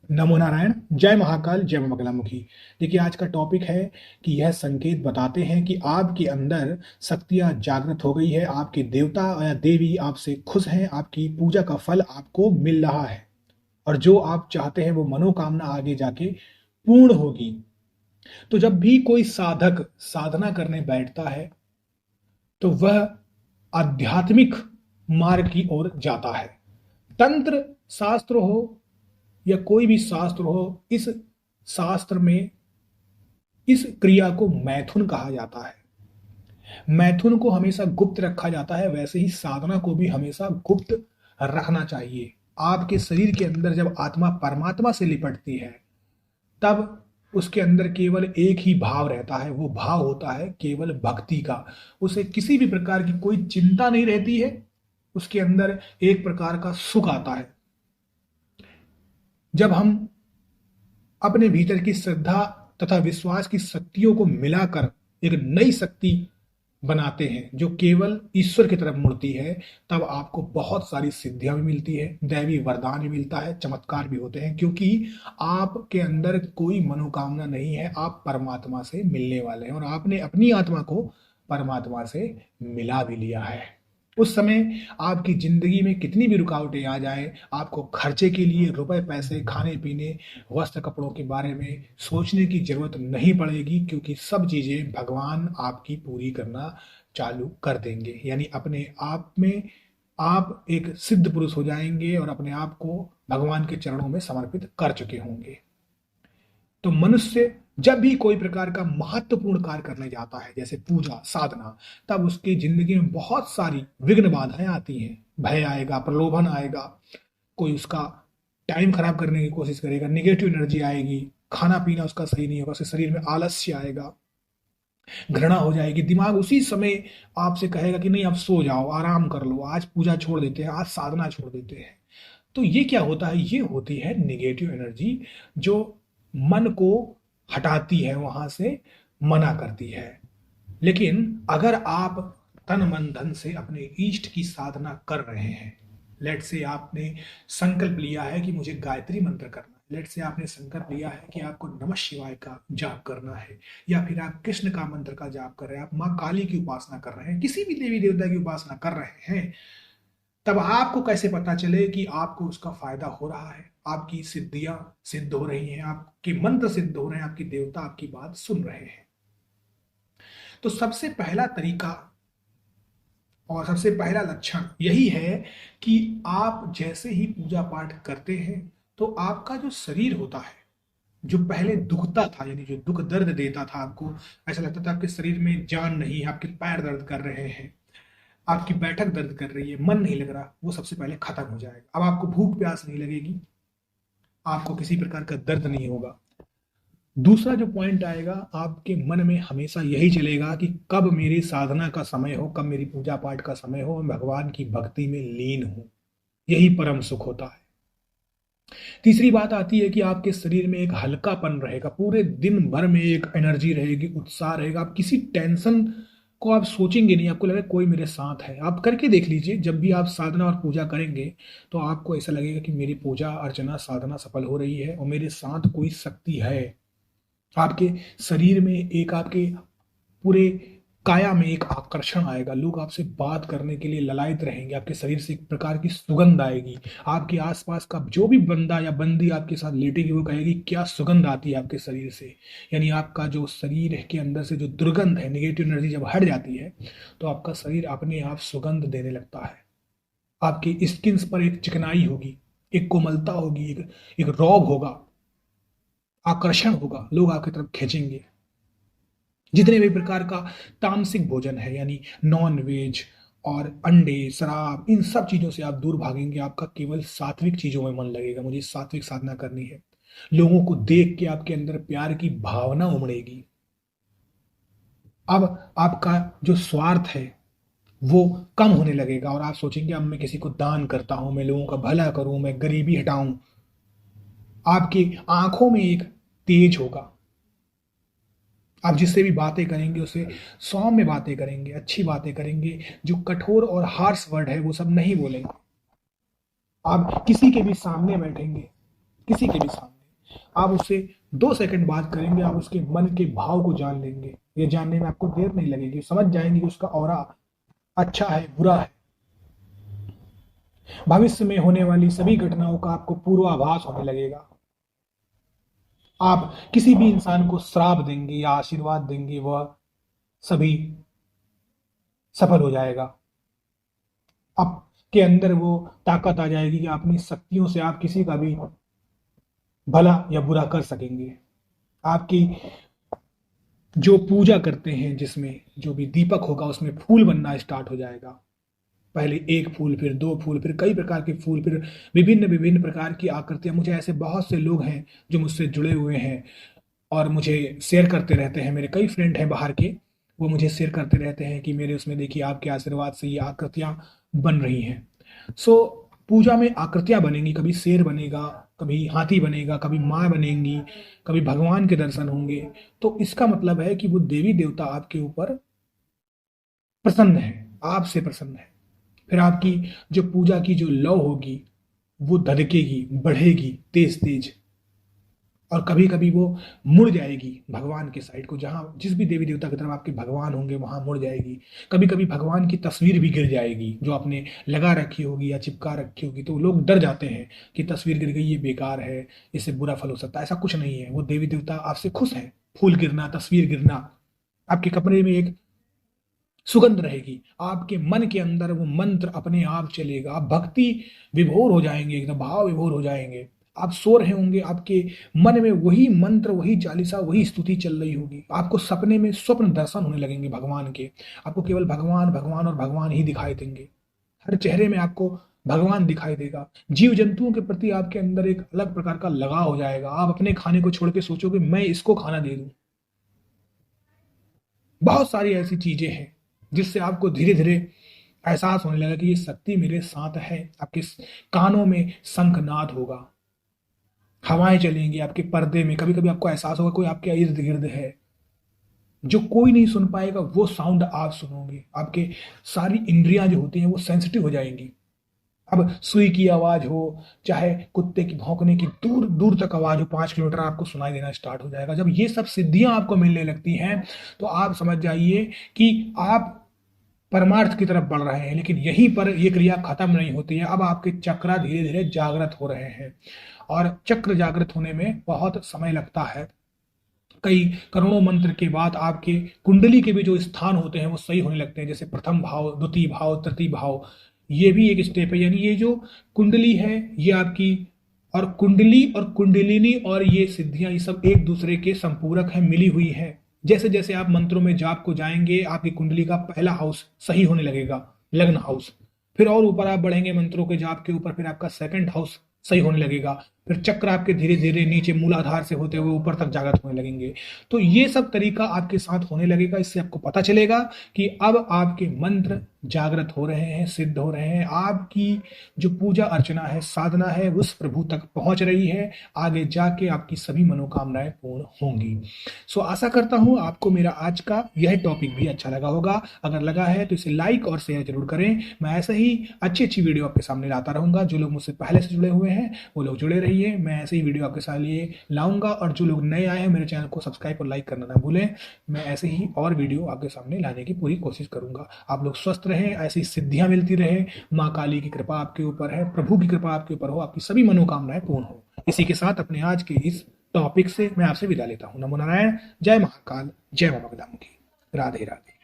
नमो नारायण। जय महाकाल, जय मंगलामुखी। देखिए, आज का टॉपिक है कि यह संकेत बताते हैं कि आपके अंदर शक्तियां जागृत हो गई है, आपके देवता या देवी आपसे खुश हैं, आपकी पूजा का फल आपको मिल रहा है और जो आप चाहते हैं वो मनोकामना आगे जाके पूर्ण होगी। तो जब भी कोई साधक साधना करने बैठता है तो वह आध्यात्मिक मार्ग की ओर जाता है। तंत्र शास्त्र हो या कोई भी शास्त्र हो, इस शास्त्र में इस क्रिया को मैथुन कहा जाता है। मैथुन को हमेशा गुप्त रखा जाता है, वैसे ही साधना को भी हमेशा गुप्त रखना चाहिए। आपके शरीर के अंदर जब आत्मा परमात्मा से लिपटती है तब उसके अंदर केवल एक ही भाव रहता है, वो भाव होता है केवल भक्ति का। उसे किसी भी प्रकार की कोई चिंता नहीं रहती है, उसके अंदर एक प्रकार का सुख आता है। जब हम अपने भीतर की श्रद्धा तथा विश्वास की शक्तियों को मिलाकर एक नई शक्ति बनाते हैं जो केवल ईश्वर की तरफ मुड़ती है, तब आपको बहुत सारी सिद्धियां भी मिलती है, दैवी वरदान भी मिलता है, चमत्कार भी होते हैं, क्योंकि आपके अंदर कोई मनोकामना नहीं है। आप परमात्मा से मिलने वाले हैं और आपने अपनी आत्मा को परमात्मा से मिला भी लिया है। उस समय आपकी जिंदगी में कितनी भी रुकावटें आ जाए, आपको खर्चे के लिए रुपए पैसे, खाने पीने, वस्त्र कपड़ों के बारे में सोचने की जरूरत नहीं पड़ेगी, क्योंकि सब चीजें भगवान आपकी पूरी करना चालू कर देंगे। यानी अपने आप में आप एक सिद्ध पुरुष हो जाएंगे और अपने आप को भगवान के चरणों में समर्पित कर चुके होंगे। तो मनुष्य जब भी कोई प्रकार का महत्वपूर्ण कार्य करने जाता है, जैसे पूजा साधना, तब उसकी जिंदगी में बहुत सारी विघ्न बाधाएं आती हैं। भय आएगा, प्रलोभन आएगा, कोई उसका टाइम खराब करने की कोशिश करेगा, निगेटिव एनर्जी आएगी, खाना पीना उसका सही नहीं होगा, उसके शरीर में आलस्य आएगा, घृणा हो जाएगी। दिमाग उसी समय आपसे कहेगा कि नहीं, आप सो जाओ, आराम कर लो, आज पूजा छोड़ देते हैं, आज साधना छोड़ देते हैं। तो ये क्या होता है? ये होती है निगेटिव एनर्जी जो मन को हटाती है, वहां से मना करती है। लेकिन अगर आप तन मन धन से अपने इष्ट की साधना कर रहे हैं, लेट से आपने संकल्प लिया है कि मुझे गायत्री मंत्र करना है, लेट से आपने संकल्प लिया है कि आपको नमः शिवाय का जाप करना है, या फिर आप कृष्ण का मंत्र का जाप कर रहे हैं, आप माँ काली की उपासना कर रहे हैं, किसी भी देवी देवता की उपासना कर रहे हैं, तब आपको कैसे पता चले कि आपको उसका फायदा हो रहा है, आपकी सिद्धियां सिद्ध हो रही हैं, आपके मंत्र सिद्ध हो रहे हैं, आपकी देवता आपकी बात सुन रहे हैं? तो सबसे पहला तरीका और सबसे पहला लक्षण यही है कि आप जैसे ही पूजा पाठ करते हैं तो आपका जो शरीर होता है, जो पहले दुखता था, यानी जो दुख दर्द देता था, आपको ऐसा लगता था आपके शरीर में जान नहीं है, आपके पैर दर्द कर रहे हैं, आपकी बैठक दर्द कर रही है, मन नहीं लग रहा, वो सबसे पहले खत्म हो जाएगा। अब आपको भूख प्यास नहीं लगेगी, आपको किसी प्रकार का दर्द नहीं होगा। दूसरा जो पॉइंट आएगा, आपके मन में हमेशा यही चलेगा कि कब मेरी साधना का समय हो, कब मेरी पूजा पाठ का समय हो, मैं भगवान की भक्ति में लीन हूं। यही परम सुख होता है। तीसरी बात आती है कि आपके शरीर में एक हल्कापन रहेगा, पूरे दिन भर में एक एनर्जी रहेगी, उत्साह रहेगा, आप किसी टेंशन को आप सोचेंगे नहीं, आपको लगेगा कोई मेरे साथ है। आप करके देख लीजिए, जब भी आप साधना और पूजा करेंगे तो आपको ऐसा लगेगा कि मेरी पूजा अर्चना साधना सफल हो रही है और मेरे साथ कोई शक्ति है। आपके शरीर में एक, आपके पूरे काया में एक आकर्षण आएगा, लोग आपसे बात करने के लिए ललायत रहेंगे, आपके शरीर से एक प्रकार की सुगंध आएगी, आपके आसपास का जो भी बंदा या बंदी आपके साथ लेटेगी वो कहेगी क्या सुगंध आती है आपके शरीर से। यानी आपका जो शरीर के अंदर से जो दुर्गंध है, नेगेटिव एनर्जी जब हट जाती है तो आपका शरीर अपने आप सुगंध देने लगता है। आपकी स्किन पर एक चिकनाई होगी, एक कोमलता होगी, एक रौब होगा, आकर्षण होगा, लोग आपकी तरफ खींचेंगे। जितने भी प्रकार का तामसिक भोजन है, यानी नॉन वेज और अंडे शराब, इन सब चीजों से आप दूर भागेंगे, आपका केवल सात्विक चीजों में मन लगेगा, मुझे सात्विक साधना करनी है। लोगों को देख के आपके अंदर प्यार की भावना उमड़ेगी। अब आपका जो स्वार्थ है वो कम होने लगेगा और आप सोचेंगे अब मैं किसी को दान करता हूं, मैं लोगों का भला करूं, मैं गरीबी हटाऊं। आपकी आंखों में एक तेज होगा, आप जिससे भी बातें करेंगे उससे सौम्य बातें करेंगे, अच्छी बातें करेंगे, जो कठोर और हार्श वर्ड है वो सब नहीं बोलेंगे। आप किसी के भी सामने बैठेंगे, किसी के भी सामने, आप उससे 2 सेकंड बात करेंगे, आप उसके मन के भाव को जान लेंगे। ये जानने में आपको देर नहीं लगेगी, समझ जाएंगे कि उसका ऑरा अच्छा है बुरा है। भविष्य में होने वाली सभी घटनाओं का आपको पूर्वाभास होने लगेगा। आप किसी भी इंसान को श्राप देंगे या आशीर्वाद देंगे, वह सभी सफल हो जाएगा। आपके अंदर वो ताकत आ जाएगी कि अपनी शक्तियों से आप किसी का भी भला या बुरा कर सकेंगे। आपकी जो पूजा करते हैं, जिसमें जो भी दीपक होगा उसमें फूल बनना स्टार्ट हो जाएगा। पहले एक फूल, फिर 2 फूल, फिर कई प्रकार के फूल, फिर विभिन्न विभिन्न प्रकार की आकृतियां। मुझे ऐसे बहुत से लोग हैं जो मुझसे जुड़े हुए हैं और मुझे शेयर करते रहते हैं। मेरे कई फ्रेंड हैं बाहर के, वो मुझे शेयर करते रहते हैं कि मेरे उसमें देखिए आपके आशीर्वाद से ये आकृतियां बन रही हैं। सो पूजा में आकृतियां बनेंगी, कभी शेर बनेगा, कभी हाथी बनेगा, कभी माँ बनेंगी, कभी भगवान के दर्शन होंगे। तो इसका मतलब है कि वो देवी देवता आपके ऊपर प्रसन्न है, आपसे प्रसन्न है। फिर आपकी जो पूजा की जो लौ होगी वो धधकेगी, बढ़ेगी तेज तेज, और कभी कभी वो मुड़ जाएगी भगवान के साइड को, जहां जिस भी देवी देवता की तरफ आपके भगवान होंगे वहां मुड़ जाएगी। कभी कभी भगवान की तस्वीर भी गिर जाएगी जो आपने लगा रखी होगी या चिपका रखी होगी, तो लोग डर जाते हैं कि तस्वीर गिर गई, ये बेकार है, इससे बुरा फल हो सकता है। ऐसा कुछ नहीं है, वो देवी देवता आपसे खुश हैं। फूल गिरना, तस्वीर गिरना, आपके कमरे में एक सुगंध रहेगी, आपके मन के अंदर वो मंत्र अपने आप चलेगा, आप भक्ति विभोर हो जाएंगे, एकदम भाव विभोर हो जाएंगे। आप सो रहे होंगे, आपके मन में वही मंत्र, वही चालीसा, वही स्तुति चल रही होगी। आपको सपने में स्वप्न दर्शन होने लगेंगे भगवान के। आपको केवल भगवान भगवान और भगवान ही दिखाई देंगे। हर चेहरे में आपको भगवान दिखाई देगा। जीव जंतुओं के प्रति आपके अंदर एक अलग प्रकार का लगाव हो जाएगा। आप अपने खाने को छोड़ के सोचोगे मैं इसको खाना दे दूं। बहुत सारी ऐसी चीजें हैं जिससे आपको धीरे धीरे एहसास होने लगा कि ये शक्ति मेरे साथ है। आपके कानों में शंखनाद होगा, हवाएं चलेंगी आपके पर्दे में। कभी कभी आपको एहसास होगा कोई आपके इर्द गिर्द है, जो कोई नहीं सुन पाएगा वो साउंड आप सुनोगे। आपके सारी इंद्रियां जो होती हैं वो सेंसिटिव हो जाएंगी। अब सुई की आवाज हो, चाहे कुत्ते की भौंकने की दूर दूर तक आवाज हो, 5 किलोमीटर आपको सुनाई देना स्टार्ट हो जाएगा। जब ये सब सिद्धियां आपको मिलने लगती हैं तो आप समझ जाइए कि आप परमार्थ की तरफ बढ़ रहे हैं। लेकिन यहीं पर ये क्रिया खत्म नहीं होती है। अब आपके चक्र धीरे धीरे जागृत हो रहे हैं, और चक्र जागृत होने में बहुत समय लगता है। कई करोड़ों मंत्र के बाद आपके कुंडली के भी जो स्थान होते हैं वो सही होने लगते हैं, जैसे प्रथम भाव, द्वितीय भाव, तृतीय भाव। ये भी एक स्टेप है। यानी ये जो कुंडली है ये आपकी, और कुंडली और कुंडलिनी और ये सिद्धियां, ये सब एक दूसरे के संपूरक है, मिली हुई है। जैसे जैसे आप मंत्रों में जाप को जाएंगे आपकी कुंडली का पहला हाउस सही होने लगेगा, लग्न हाउस। फिर और ऊपर आप बढ़ेंगे मंत्रों के जाप के ऊपर, फिर आपका सेकंड हाउस सही होने लगेगा। फिर चक्र आपके धीरे धीरे नीचे मूलाधार से होते हुए ऊपर तक जागृत होने लगेंगे। तो ये सब तरीका आपके साथ होने लगेगा। इससे आपको पता चलेगा कि अब आपके मंत्र जागृत हो रहे हैं, सिद्ध हो रहे हैं। आपकी जो पूजा अर्चना है, साधना है, उस प्रभु तक पहुंच रही है। आगे जाके आपकी सभी मनोकामनाएं पूर्ण होंगी। सो आशा करता हूं आपको मेरा आज का यह टॉपिक भी अच्छा लगा होगा। अगर लगा है तो इसे लाइक और शेयर जरूर करें। मैं ऐसे ही अच्छी अच्छी वीडियो आपके सामने लाता रहूंगा। जो लोग मुझसे पहले से जुड़े हुए हैं वो लोग जुड़े रहिए, मैं ऐसे ही वीडियो आपके साथ लिए लाऊंगा। और जो लोग नए आए हैं मेरे चैनल को सब्सक्राइब और लाइक करना ना भूलें। मैं ऐसे ही और वीडियो आपके सामने लाने की पूरी कोशिश करूंगा। आप लोग स्वस्थ रहें, ऐसी सिद्धियां मिलती रहे। माँ काली की कृपा आपके ऊपर है, प्रभु की कृपा आपके ऊपर हो, आपकी सभी मनोकामनाएं पूर्ण हो। इसी के साथ अपने आज के इस टॉपिक से मैं आपसे विदा लेता हूं। नमो नारायण, जय महाकाल, जय मां बगलामुखी, राधे राधे।